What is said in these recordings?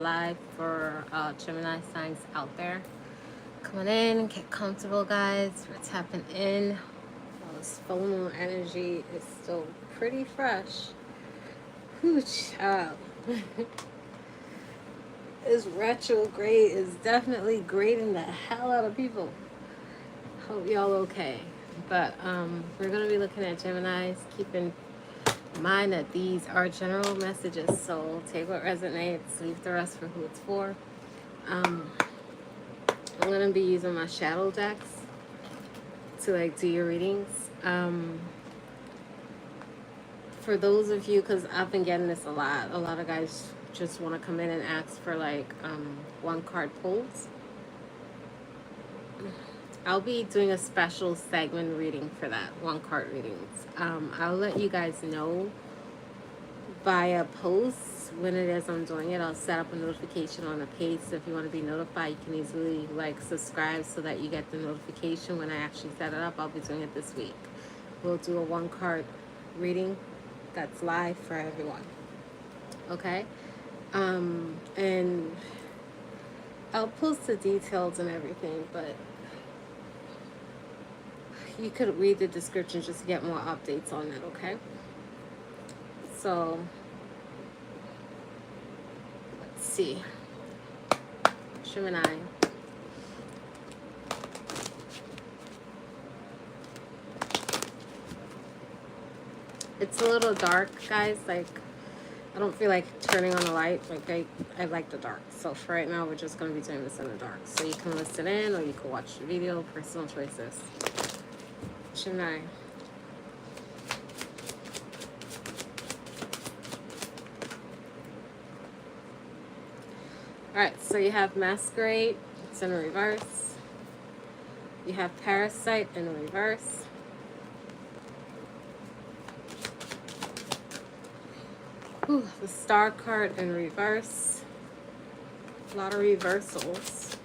Live for Gemini signs out there. Come on in, get comfortable, guys. We're tapping in. This full moon energy is still pretty fresh. Whew, child. This retrograde is definitely grading the hell out of people. Hope y'all okay. But we're gonna be looking at Gemini's. Keep in mind that these are general messages, so take what resonates, leave the rest for who it's for. Um, I'm gonna be using my shadow decks to do your readings. For those of you, because I've been getting this a lot of guys just want to come in and ask for one card pulls. I'll be doing a special segment reading for that, one card readings. I'll let you guys know via post when it is I'm doing it. I'll set up a notification on the page, so if you want to be notified, you can easily subscribe so that you get the notification when I actually set it up. I'll be doing it this week. We'll do a one card reading that's live for everyone. Okay? And I'll post the details and everything, but you could read the description just to get more updates on it, okay? So, let's see. Gemini. It's a little dark, guys. I don't feel like turning on the light. I like the dark. So for right now, we're just going to be doing this in the dark. So you can listen in or you can watch the video. Personal choices. Gemini. Alright, so you have Masquerade. It's in reverse. You have Parasite in reverse. Ooh, the Star card in reverse. A lot of reversals.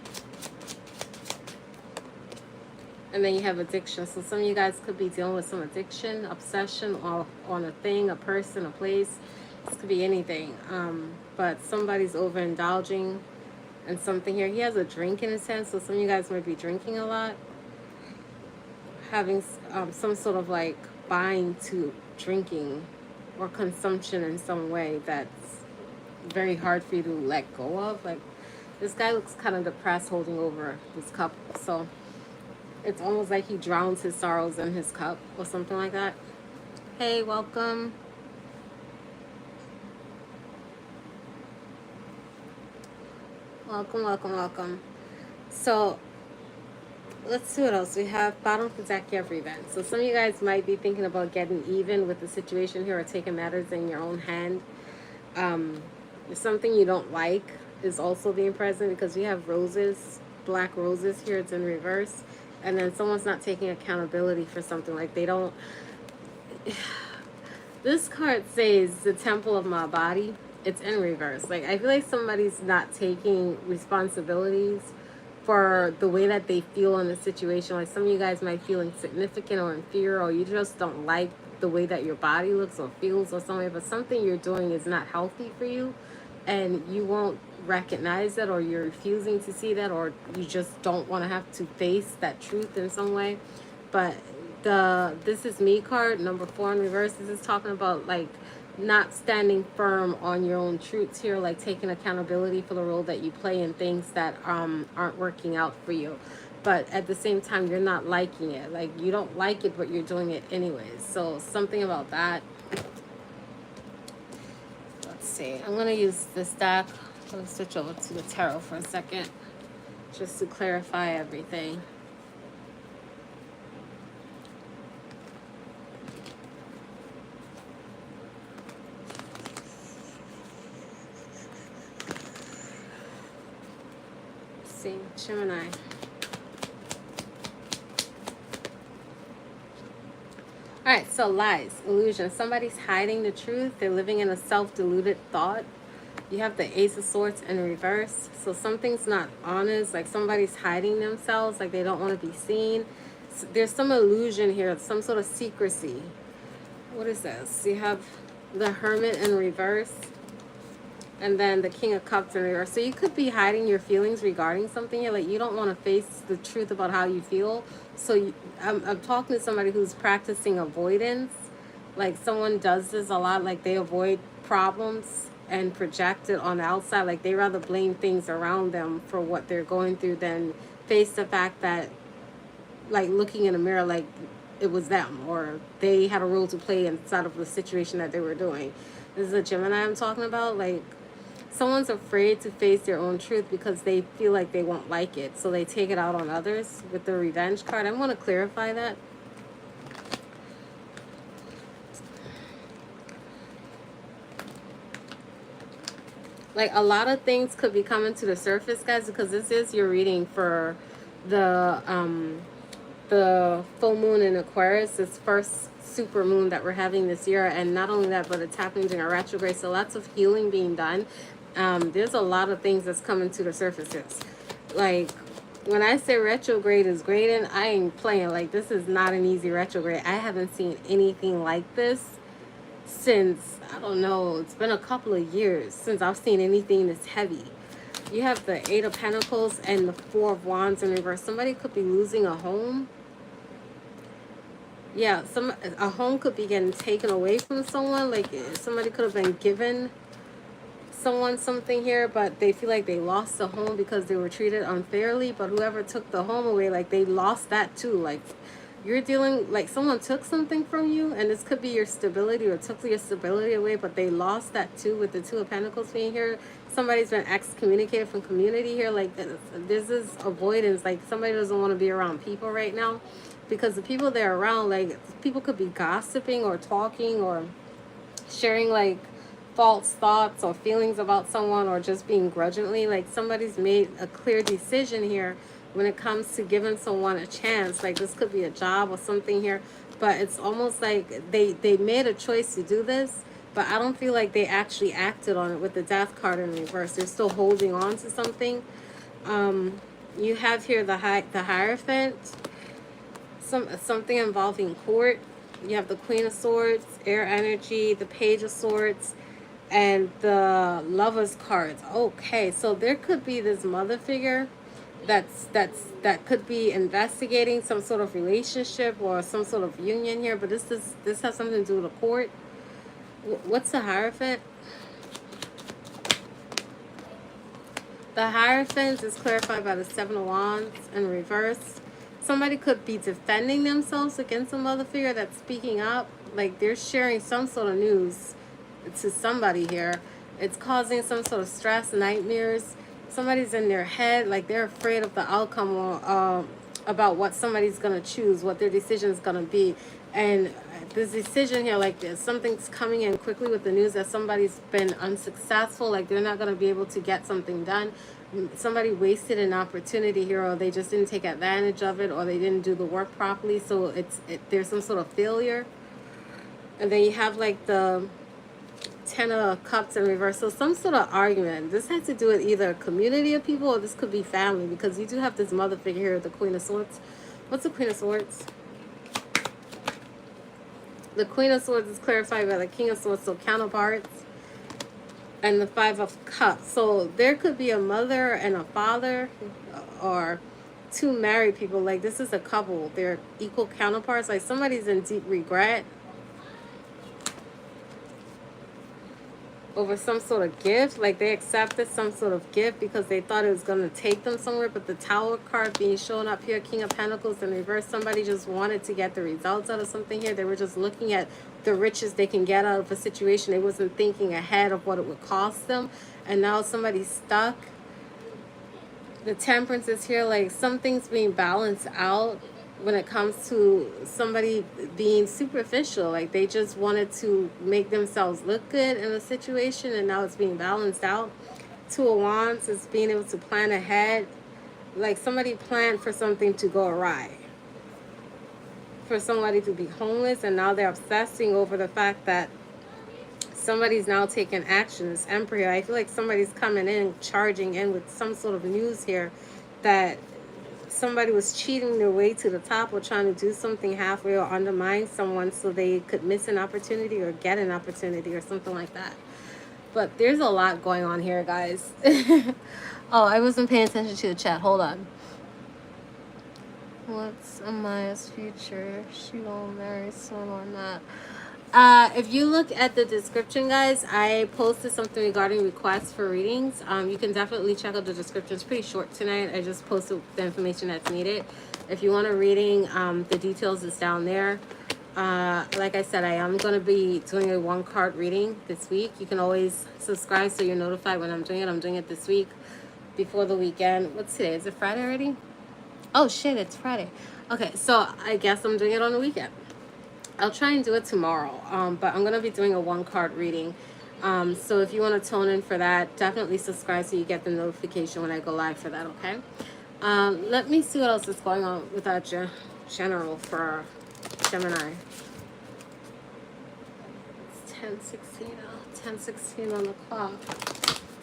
And then you have addiction. So some of you guys could be dealing with some addiction, obsession, or on a thing, a person, a place. This could be anything. But somebody's overindulging in something here. He has a drink in his hand, so some of you guys might be drinking a lot. Having some sort of bind to drinking or consumption in some way that's very hard for you to let go of. This guy looks kind of depressed holding over his cup. So it's almost like he drowns his sorrows in his cup or something like that. Hey, welcome. Welcome. So let's see what else we have. Bottom of the deck, you have revenge. So some of you guys might be thinking about getting even with the situation here or taking matters in your own hand. If something you don't like is also being present, because we have roses, black roses here. It's in reverse. And then someone's not taking accountability for something. They don't... This card says the temple of my body. It's in reverse. I feel like somebody's not taking responsibilities for the way that they feel in the situation. Some of you guys might feel insignificant or inferior, or you just don't like the way that your body looks or feels or something, but something you're doing is not healthy for you, and you won't recognize it, or you're refusing to see that, or you just don't want to have to face that truth in some way. But the This Is Me card, number 4 in reverse, this is talking about not standing firm on your own truths here, taking accountability for the role that you play in things that aren't working out for you. But at the same time, you're not liking it. You don't like it, but you're doing it anyways. So something about that. Let's see. I'm going to use this deck. I'm going to switch over to the tarot for a second, just to clarify everything. Gemini. Alright, so lies, illusion. Somebody's hiding the truth. They're living in a self-deluded thought. You have the Ace of Swords in reverse. So something's not honest. Somebody's hiding themselves. They don't want to be seen. So there's some illusion here, some sort of secrecy. What is this? You have the Hermit in reverse. And then the King of Cups in reverse. So you could be hiding your feelings regarding something here. Like you don't want to face the truth about how you feel. So I'm talking to somebody who's practicing avoidance. Like someone does this a lot. Like they avoid problems and project it on the outside. Like they rather blame things around them for what they're going through than face the fact that, like looking in a mirror, like it was them or they had a role to play inside of the situation that they were doing. This is a Gemini I'm talking about. Like someone's afraid to face their own truth because they feel like they won't like it, so they take it out on others with the revenge card. I want to clarify that. Like a lot of things could be coming to the surface, guys, because this is your reading for the full moon in Aquarius, this first super moon that we're having this year. And not only that, but it's happening during a retrograde, so lots of healing being done. There's a lot of things that's coming to the surfaces. Like when I say retrograde is grading, I ain't playing. Like this is not an easy retrograde. I haven't seen anything like this since, I don't know, it's been a couple of years since I've seen anything this heavy. You have the Eight of Pentacles and the Four of Wands in reverse. Somebody could be losing a home. Yeah, a home could be getting taken away from someone. Like somebody could have been given someone something here, but they feel like they lost the home because they were treated unfairly. But whoever took the home away, like they lost that too. Like you're dealing, like someone took something from you, and this could be your stability or took your stability away, but they lost that too with the Two of Pentacles being here. Somebody's been excommunicated from community here. Like this is avoidance. Like somebody doesn't want to be around people right now because the people they're around, like people could be gossiping or talking or sharing like false thoughts or feelings about someone, or just being grudgingly. Like somebody's made a clear decision here when it comes to giving someone a chance. Like this could be a job or something here, but it's almost like they made a choice to do this, but I don't feel like they actually acted on it with the Death card in reverse. They're still holding on to something. You have here the Hierophant, something involving court. You have the Queen of Swords, air energy, the Page of Swords, and the Lover's cards. Okay, so there could be this mother figure that could be investigating some sort of relationship or some sort of union here, but this has something to do with the court. What's the Hierophant? The Hierophant is clarified by the Seven of Wands in reverse. Somebody could be defending themselves against a mother figure that's speaking up. Like they're sharing some sort of news to somebody here. It's causing some sort of stress, nightmares. Somebody's in their head, like they're afraid of the outcome or about what somebody's going to choose, what their decision is going to be. And this decision here, like something's coming in quickly with the news that somebody's been unsuccessful, like they're not going to be able to get something done. Somebody wasted an opportunity here, or they just didn't take advantage of it, or they didn't do the work properly, so there's some sort of failure. And then you have like the Ten of Cups in reverse. So some sort of argument. This has to do with either a community of people, or this could be family, because you do have this mother figure here, the Queen of Swords. What's the Queen of Swords? The Queen of Swords is clarified by the King of Swords, so counterparts. And the Five of Cups. So there could be a mother and a father, or two married people. Like this is a couple. They're equal counterparts. Like somebody's in deep regret over some sort of gift. Like they accepted some sort of gift because they thought it was going to take them somewhere. But the Tower card being shown up here, King of Pentacles in reverse, somebody just wanted to get the results out of something here. They were just looking at the riches they can get out of a situation. They wasn't thinking ahead of what it would cost them. And now somebody's stuck. The Temperance is here. Like something's being balanced out when it comes to somebody being superficial. Like they just wanted to make themselves look good in a situation, and now it's being balanced out. Two of Wands is being able to plan ahead. Like somebody planned for something to go awry, for somebody to be homeless, and now they're obsessing over the fact that somebody's now taking action. This Emperor, I feel like somebody's coming in, charging in with some sort of news here that somebody was cheating their way to the top, or trying to do something halfway, or undermine someone so they could miss an opportunity or get an opportunity or something like that. but there's a lot going on here, guys. Oh, I wasn't paying attention to the chat. Hold on. What's Amaya's future? She won't marry someone or not. If you look at the description, guys, I posted something regarding requests for readings. You can definitely check out the description. It's pretty short tonight. I just posted the information that's needed. If you want a reading, the details is down there. Like I said, I am going to be doing a 1-card reading this week. You can always subscribe so you're notified when I'm doing it. I'm doing it this week before the weekend. What's today? Is it Friday already? Oh, shit, it's Friday. Okay, so I guess I'm doing it on the weekend. I'll try and do it tomorrow, but I'm going to be doing a 1-card reading. So if you want to tune in for that, definitely subscribe so you get the notification when I go live for that, okay? Let me see what else is going on with our general for Gemini. It's 10:16 now, 10:16 on the clock.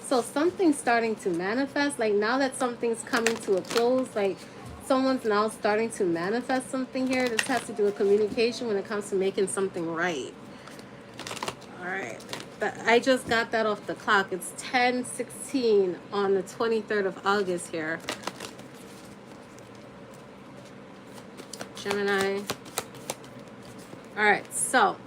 So something's starting to manifest. Like now that something's coming to a close, like someone's now starting to manifest something here. This has to do with communication when it comes to making something right. All right. But I just got that off the clock. It's 10:16 on the 23rd of August here. Gemini. All right. So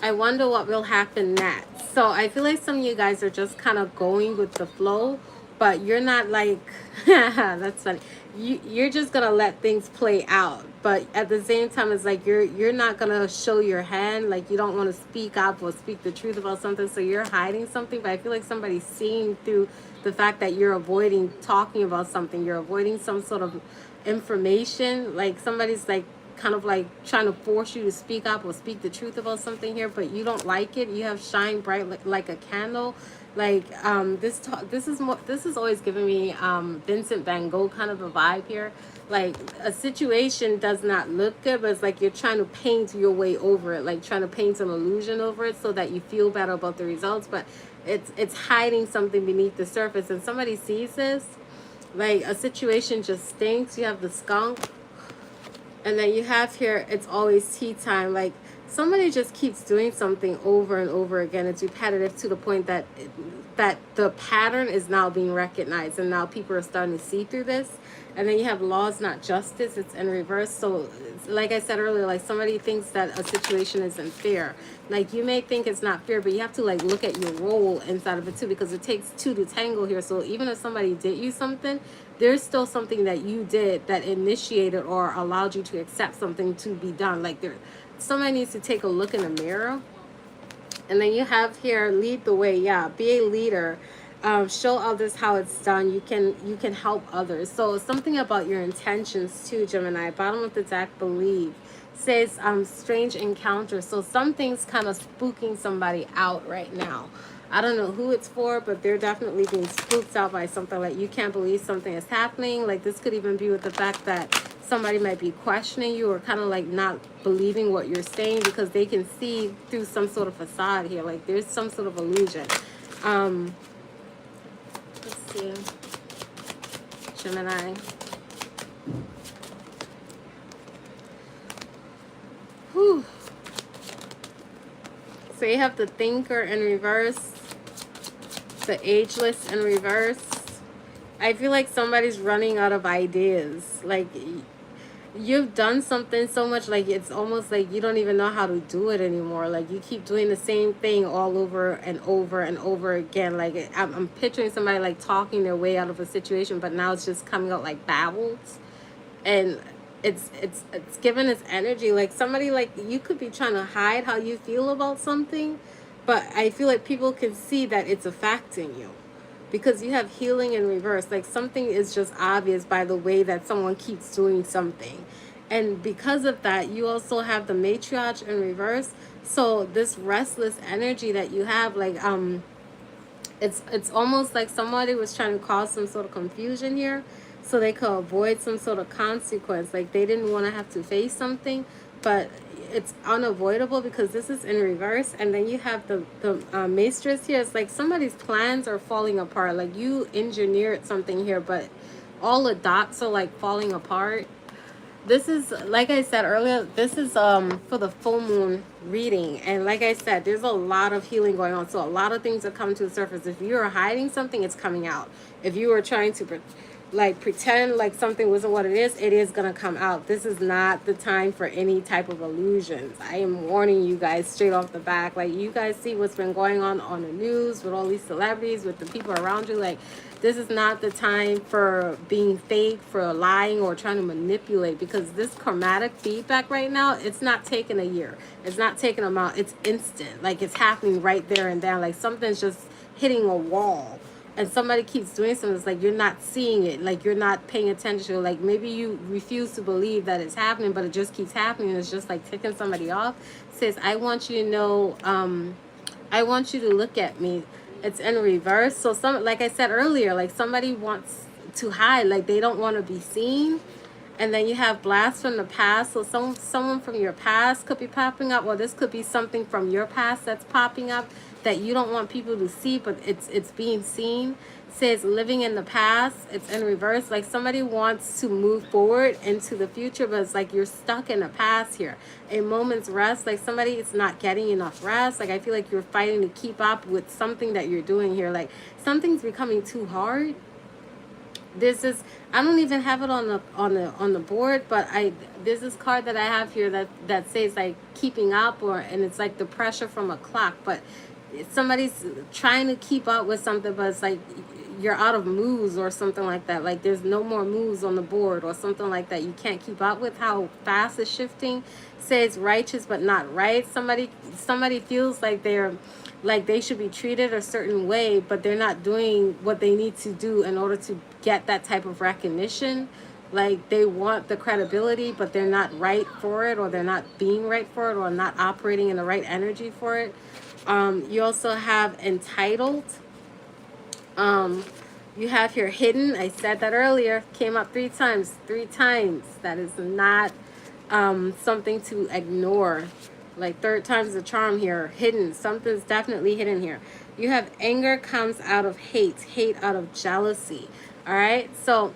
I wonder what will happen next. So I feel like some of you guys are just kind of going with the flow, but you're not like, that's funny. You're just gonna let things play out, but at the same time it's like you're not gonna show your hand, like you don't want to speak up or speak the truth about something, so you're hiding something. But I feel like somebody's seeing through the fact that you're avoiding talking about something, you're avoiding some sort of information, like somebody's like kind of like trying to force you to speak up or speak the truth about something here, but you don't like it. You have shine bright like a candle. Like this is always giving me Vincent Van Gogh kind of a vibe here. Like a situation does not look good, but it's like you're trying to paint your way over it, like trying to paint an illusion over it so that you feel better about the results, but it's hiding something beneath the surface, and somebody sees this. Like a situation just stinks. You have the skunk, and then you have here, it's always tea time. Like somebody just keeps doing something over and over again. It's repetitive to the point that the pattern is now being recognized, and now people are starting to see through this. And then you have laws, not justice. It's in reverse. So like I said earlier, like somebody thinks that a situation isn't fair. Like you may think it's not fair, but you have to like look at your role inside of it too, because it takes two to tango here. So even if somebody did you something, there's still something that you did that initiated or allowed you to accept something to be done. Like somebody needs to take a look in the mirror. And then you have here, lead the way. Yeah, be a leader. Show others how it's done. You can help others. So something about your intentions too, Gemini. Bottom of the deck, believe. Says strange encounter. So something's kind of spooking somebody out right now. I don't know who it's for, but they're definitely being spooked out by something. Like you can't believe something is happening. Like this could even be with the fact that somebody might be questioning you or kind of like not believing what you're saying, because they can see through some sort of facade here. Like there's some sort of illusion. Let's see. Gemini. Whew. So you have the thinker in reverse, the ageless in reverse. I feel like somebody's running out of ideas. Like you've done something so much, like it's almost like you don't even know how to do it anymore. Like you keep doing the same thing all over and over and over again. Like I'm picturing somebody like talking their way out of a situation, but now it's just coming out like babbles, and it's given its energy. Like somebody, like you could be trying to hide how you feel about something, but I feel like people can see that it's affecting you, because you have healing in reverse. Like something is just obvious by the way that someone keeps doing something. And because of that, you also have the matriarch in reverse. So this restless energy that you have, like it's almost like somebody was trying to cause some sort of confusion here so they could avoid some sort of consequence. Like they didn't want to have to face something, but it's unavoidable because this is in reverse. And then you have the mistress here. It's like somebody's plans are falling apart. Like you engineered something here, but all the dots are like falling apart. This is, like I said earlier, this is for the full moon reading. And like I said, there's a lot of healing going on. So a lot of things are coming to the surface. If you're hiding something, it's coming out. If you are trying to like pretend like something wasn't what it is going to come out. This is not the time for any type of illusions. I am warning you guys straight off the back. Like, you guys see what's been going on the news with all these celebrities, with the people around you. Like, this is not the time for being fake, for lying, or trying to manipulate, because this karmatic feedback right now, it's not taking a year. It's not taking a month. It's instant. Like, it's happening right there and then. Like, something's just hitting a wall. And somebody keeps doing something, it's like you're not seeing it, like you're not paying attention, like maybe you refuse to believe that it's happening, but it just keeps happening. It's just like ticking somebody off. It says, I want you to know, I want you to look at me. It's in reverse. So some, like I said earlier, like somebody wants to hide, like they don't want to be seen. And then you have blasts from the past. So someone from your past could be popping up. Well, this could be something from your past that's popping up that you don't want people to see, but it's being seen. It says living in the past. It's in reverse. Like somebody wants to move forward into the future, but it's like you're stuck in the past here. A moment's rest. Like somebody is not getting enough rest. Like I feel like you're fighting to keep up with something that you're doing here. Like something's becoming too hard. This is, I don't even have it on the board, but there's this card that I have here that says like keeping up, or, and it's like the pressure from a clock, but somebody's trying to keep up with something, but it's like you're out of moves or something like that. Like there's no more moves on the board or something like that. You can't keep up with how fast it's shifting. Says righteous but not right. Somebody feels like they should be treated a certain way, but they're not doing what they need to do in order to get that type of recognition. Like they want the credibility, but they're not right for it, or they're not being right for it, or not operating in the right energy for it. You also have entitled. You have here hidden. I said that earlier. Came up 3 times. 3 times. That is not something to ignore. Like 3rd time's the charm here. Hidden. Something's definitely hidden here. You have anger comes out of hate. Hate out of jealousy. All right. So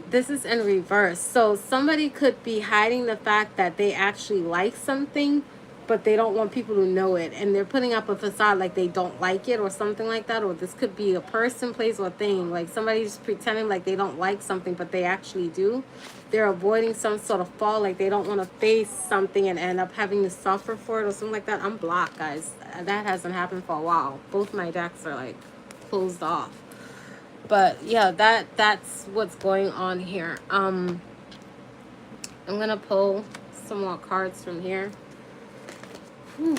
this is in reverse. So somebody could be hiding the fact that they actually like something, but they don't want people to know it, and they're putting up a facade like they don't like it or something like that. Or this could be a person, place, or thing. Like somebody's pretending like they don't like something, but they actually do. They're avoiding some sort of fall, like they don't want to face something and end up having to suffer for it or something like that. I'm blocked, guys. That hasn't happened for a while. Both my decks are like closed off. But yeah, that's what's going on here. I'm gonna pull some more cards from here. Whew.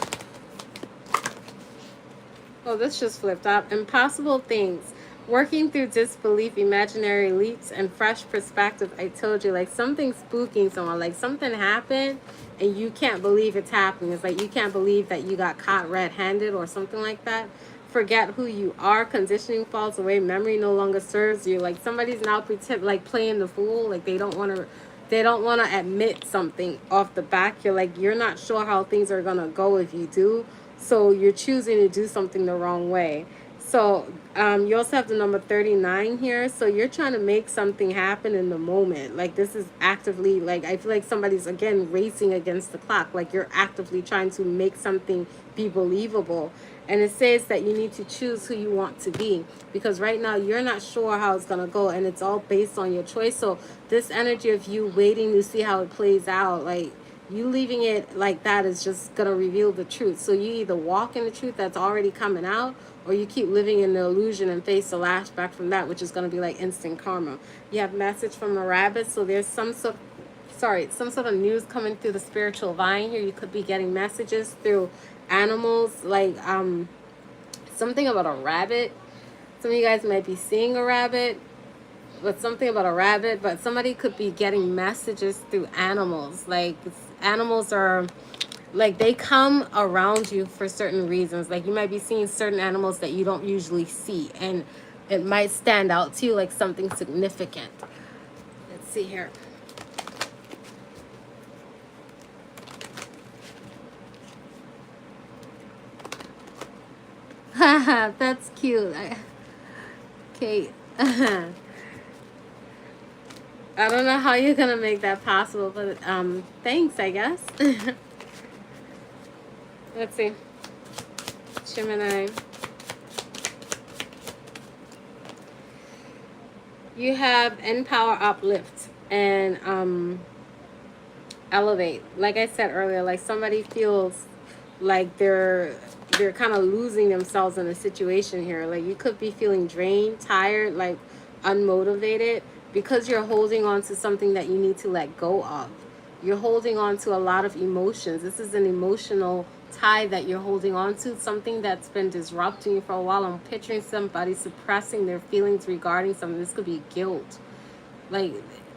Oh, this just flipped up. Impossible things. Working through disbelief, imaginary leaps, and fresh perspective. I told you, like something spooking someone. Like something happened and you can't believe it's happening. It's like you can't believe that you got caught red-handed or something like that. Forget who you are. Conditioning falls away. Memory no longer serves you. Like somebody's now playing the fool. Like they don't want to admit something off the back. You're not sure how things are gonna go if you do, so you're choosing to do something the wrong way. So you also have the number 39 here. So you're trying to make something happen in the moment. Like this is actively, like I feel like somebody's again racing against the clock. Like you're actively trying to make something be believable. And it says that you need to choose who you want to be, because right now you're not sure how it's going to go, and it's all based on your choice. So this energy of you waiting to see how it plays out, like you leaving it like that is just going to reveal the truth. So you either walk in the truth that's already coming out, or you keep living in the illusion and face the lashback from that, which is going to be like instant karma. You have message from a rabbit. So there's some sort of news coming through the spiritual vine here. You could be getting messages through animals, like something about a rabbit. Some of you guys might be seeing a rabbit, but something about a rabbit. But somebody could be getting messages through animals. Like animals are like they come around you for certain reasons. Like you might be seeing certain animals that you don't usually see, and it might stand out to you like something significant. Let's see here. Haha, that's cute. Okay. I don't know how you're gonna make that possible, but thanks, I guess. Let's see. Gemini. You have empower, uplift, and elevate. Like I said earlier, like somebody feels like they're kind of losing themselves in a situation here. Like you could be feeling drained, tired, like unmotivated because you're holding on to something that you need to let go of. You're holding on to a lot of emotions. This is an emotional tie that you're holding on to, something that's been disrupting you for a while. I'm picturing somebody suppressing their feelings regarding something. This could be guilt, like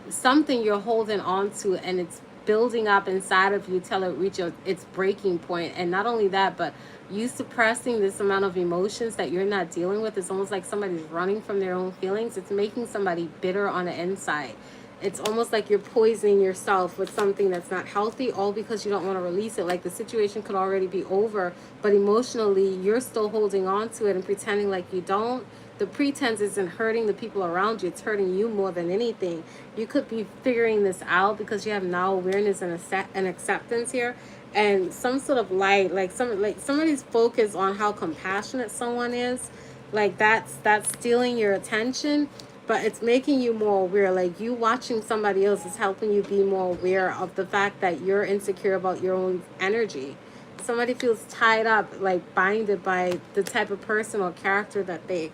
something you're holding on to, and it's building up inside of you till it reaches its breaking point. And not only that, but you suppressing this amount of emotions that you're not dealing with. It's almost like somebody's running from their own feelings. It's making somebody bitter on the inside. It's almost like you're poisoning yourself with something that's not healthy, all because you don't want to release it. Like the situation could already be over, but emotionally you're still holding on to it and pretending like you don't. The pretense isn't hurting the people around you, it's hurting you more than anything. You could be figuring this out because you have now awareness and acceptance here, and some sort of light, like somebody's focused on how compassionate someone is. Like that's stealing your attention, but it's making you more aware. Like you watching somebody else is helping you be more aware of the fact that you're insecure about your own energy. Somebody feels tied up, like binded by the type of person or character that they've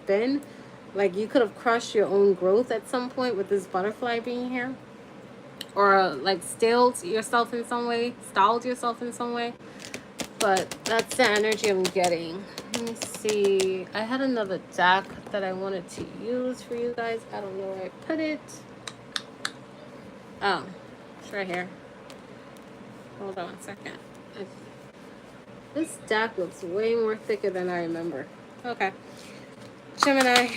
been. Like you could have crushed your own growth at some point with this butterfly being here, or like stalled yourself in some way, but that's the energy I'm getting. Let me see. I had another deck that I wanted to use for you guys. I don't know where I put it. Oh, it's right here. Hold on 1 second. This deck looks way more thicker than I remember. Okay. Gemini.